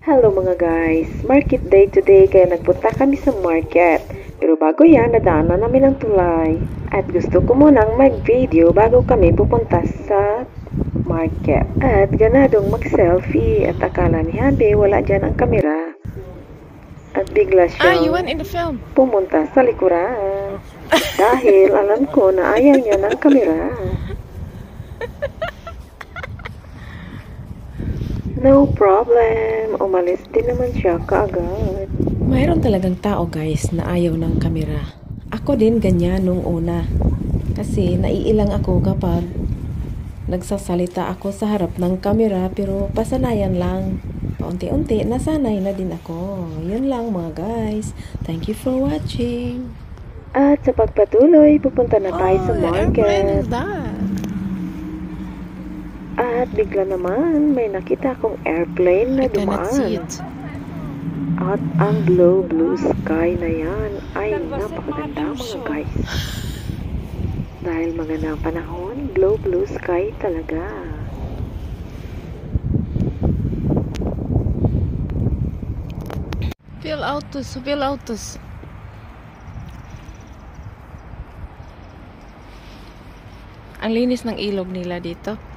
Hello mga guys! Market day today kaya nagpunta kami sa market. Pero bago yan, nadaanan namin ang tulay. At gusto ko munang mag-video bago kami pupunta sa market. At ganadong mag-selfie at akala ni Habe wala dyan ang kamera. At bigla You siyang went in the film. pumunta sa likuran. Dahil alam ko na ayaw niya ng kamera. No problem. Umalis din naman siya kaagad. Mayroon talagang tao guys na ayaw ng kamera. Ako din ganyan nung una. Kasi naiilang ako kapag nagsasalita ako sa harap ng kamera, pero pasanayan lang. Paunti-unti nasanay na din ako. Yun lang mga guys. Thank you for watching. At sa pagpatuloy, pupunta na tayo sa market. At bigla naman may nakita akong airplane na dumaan. At ang blue sky na yan ay napakaganda mga guys. Dahil magandang panahon, blue sky talaga. Phil Autos. Ang linis ng ilog nila dito.